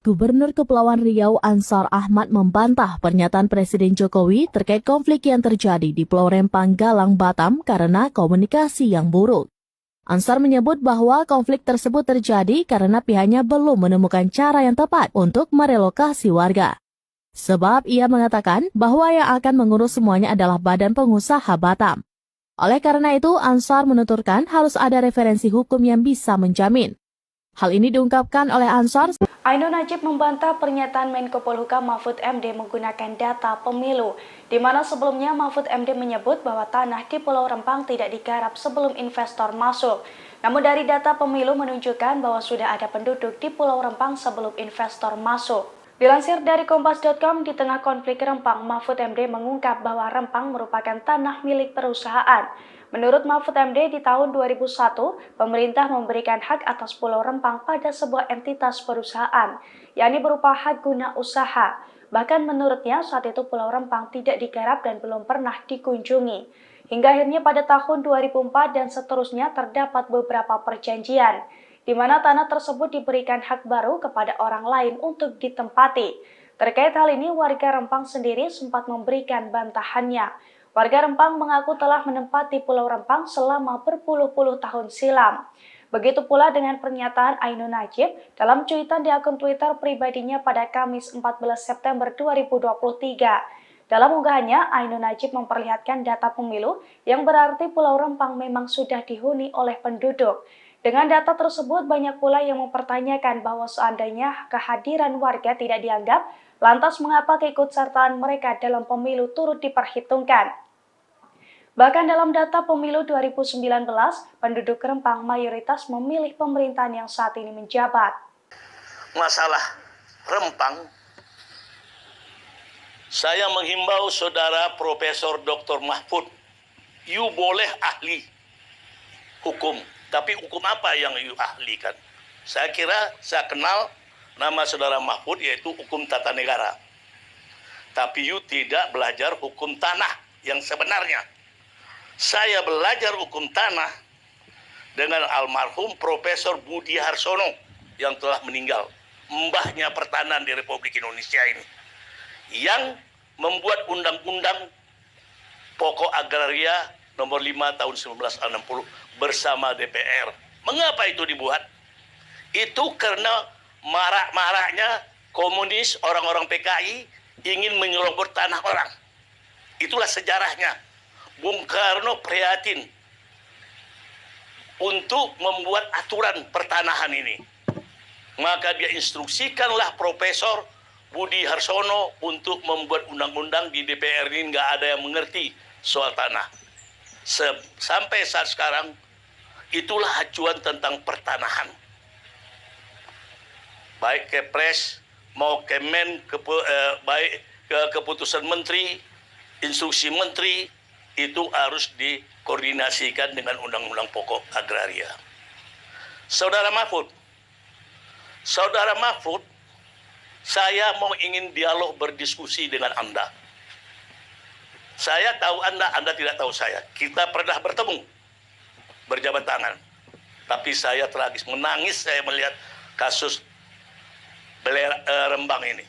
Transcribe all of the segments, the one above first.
Gubernur Kepulauan Riau Ansar Ahmad membantah pernyataan Presiden Jokowi terkait konflik yang terjadi di Pulau Rempang, Galang, Batam karena komunikasi yang buruk. Ansar menyebut bahwa konflik tersebut terjadi karena pihaknya belum menemukan cara yang tepat untuk merelokasi warga. Sebab ia mengatakan bahwa yang akan mengurus semuanya adalah Badan Pengusaha Batam. Oleh karena itu, Ansar menuturkan harus ada referensi hukum yang bisa menjamin. Hal ini diungkapkan oleh Ansar. Ainun Najib membantah pernyataan Menko Polhukam Mahfud MD menggunakan data pemilu, di mana sebelumnya Mahfud MD menyebut bahwa tanah di Pulau Rempang tidak digarap sebelum investor masuk. Namun dari data pemilu menunjukkan bahwa sudah ada penduduk di Pulau Rempang sebelum investor masuk. Dilansir dari Kompas.com, di tengah konflik Rempang, Mahfud MD mengungkap bahwa Rempang merupakan tanah milik perusahaan. Menurut Mahfud MD, di tahun 2001, pemerintah memberikan hak atas Pulau Rempang pada sebuah entitas perusahaan, yakni berupa hak guna usaha. Bahkan menurutnya, saat itu Pulau Rempang tidak digarap dan belum pernah dikunjungi. Hingga akhirnya pada tahun 2004 dan seterusnya terdapat beberapa perjanjian, di mana tanah tersebut diberikan hak baru kepada orang lain untuk ditempati. Terkait hal ini, warga Rempang sendiri sempat memberikan bantahannya. Warga Rempang mengaku telah menempati Pulau Rempang selama berpuluh-puluh tahun silam. Begitu pula dengan pernyataan Ainun Najib dalam cuitan di akun Twitter pribadinya pada Kamis 14 September 2023. Dalam unggahannya, Ainun Najib memperlihatkan data pemilu yang berarti Pulau Rempang memang sudah dihuni oleh penduduk. Dengan data tersebut, banyak pula yang mempertanyakan bahwa seandainya kehadiran warga tidak dianggap, lantas mengapa keikutsertaan mereka dalam pemilu turut diperhitungkan? Bahkan dalam data pemilu 2019, penduduk Rempang mayoritas memilih pemerintahan yang saat ini menjabat. Masalah Rempang, saya menghimbau saudara Profesor Dr. Mahfud, you boleh ahli hukum, tapi hukum apa yang you ahlikan? Saya kira saya kenal nama saudara Mahfud yaitu hukum tata negara. Tapi you tidak belajar hukum tanah yang sebenarnya. Saya belajar hukum tanah dengan almarhum Profesor Budi Harsono yang telah meninggal, mbahnya pertanahan di Republik Indonesia ini, yang membuat undang-undang pokok agraria nomor 5 tahun 1960 bersama DPR. Mengapa itu dibuat? Itu karena marak-maraknya komunis, orang-orang PKI ingin menyerobot tanah orang. Itulah sejarahnya. Bung Karno prihatin untuk membuat aturan pertanahan ini. Maka dia instruksikanlah Profesor Budi Harsono untuk membuat undang-undang di DPR ini. Nggak ada yang mengerti soal tanah. Sampai saat sekarang, itulah acuan tentang pertanahan. Baik Kepres, mau Kemen, baik ke keputusan menteri, instruksi menteri, itu harus dikoordinasikan dengan undang-undang pokok agraria. Saudara Mahfud, saya mau ingin dialog berdiskusi dengan Anda. Saya tahu Anda tidak tahu saya. Kita pernah bertemu, berjabat tangan. Tapi saya tragis, menangis saya melihat kasus Rembang ini.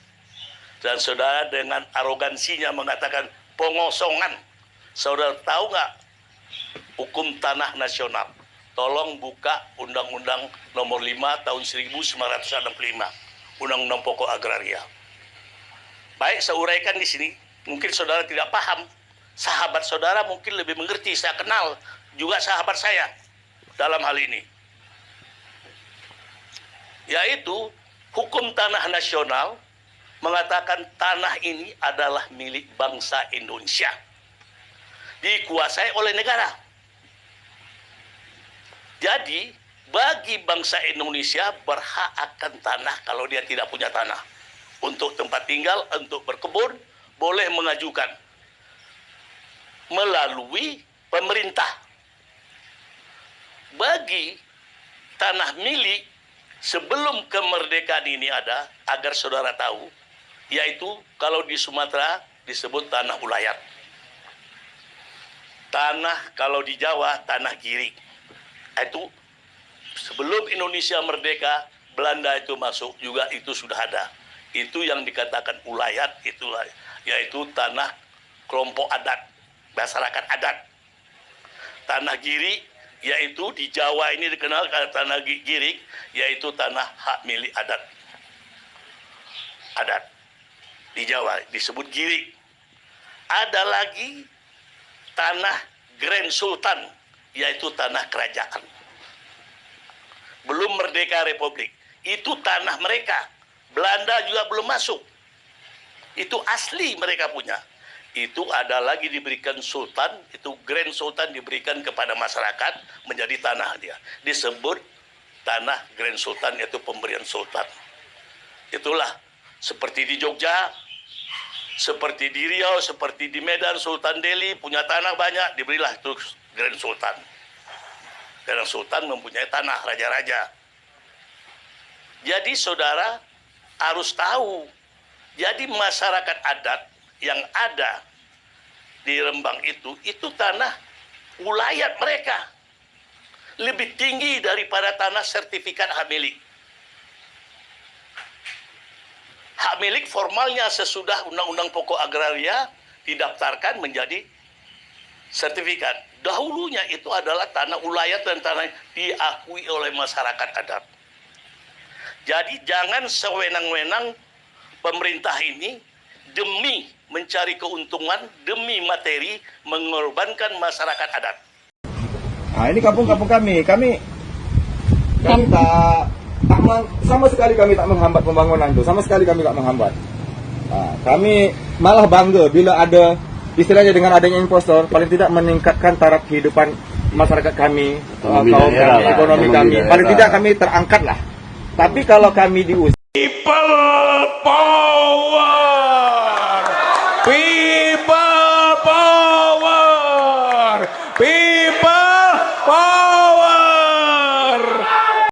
Dan saudara dengan arogansinya mengatakan pengosongan. Saudara tahu nggak hukum tanah nasional? Tolong buka Undang-Undang nomor 5 tahun 1965, Undang-Undang Pokok Agraria. Baik, saya uraikan di sini. Mungkin saudara tidak paham. Sahabat saudara mungkin lebih mengerti. Saya kenal juga sahabat saya dalam hal ini. Yaitu hukum tanah nasional mengatakan tanah ini adalah milik bangsa Indonesia. Dikuasai oleh negara. Jadi, bagi bangsa Indonesia berhak akan tanah kalau dia tidak punya tanah. Untuk tempat tinggal, untuk berkebun, boleh mengajukan melalui pemerintah. Bagi tanah milik, sebelum kemerdekaan ini ada, agar saudara tahu, yaitu kalau di Sumatera disebut tanah ulayat. Tanah kalau di Jawa, tanah giri. Itu sebelum Indonesia merdeka, Belanda itu masuk juga itu sudah ada. Itu yang dikatakan ulayat itulah, yaitu tanah kelompok adat, masyarakat adat. Tanah Giri, yaitu di Jawa ini dikenal tanah Girik, yaitu tanah hak milik adat. Adat di Jawa disebut Girik. Ada lagi tanah Grand Sultan, yaitu tanah kerajaan. Belum merdeka Republik. Itu tanah mereka. Belanda juga belum masuk. Itu asli mereka punya. Itu ada lagi diberikan sultan, itu Grand Sultan diberikan kepada masyarakat menjadi tanah dia. Disebut tanah Grand Sultan, yaitu pemberian sultan. Itulah seperti di Jogja, seperti di Riau, seperti di Medan, Sultan Delhi punya tanah banyak, diberilah itu Grand Sultan. Grand Sultan mempunyai tanah raja-raja. Jadi saudara harus tahu, jadi masyarakat adat yang ada di Rembang itu tanah ulayat mereka. Lebih tinggi daripada tanah sertifikat hak milik. Hak milik formalnya sesudah Undang-Undang Pokok Agraria didaftarkan menjadi sertifikat. Dahulunya itu adalah tanah ulayat dan tanah diakui oleh masyarakat adat. Jadi jangan sewenang-wenang pemerintah ini demi mencari keuntungan, demi materi, mengorbankan masyarakat adat. Nah, ini kampung-kampung kami sama sekali kami tak menghambat pembangunan itu, sama sekali kami tak menghambat. Nah, kami malah bangga bila ada, istilahnya dengan adanya investor, paling tidak meningkatkan taraf kehidupan masyarakat kami, kaum kami, ekonomi kami, paling tidak kami terangkat lah. Tapi kalau kami diusir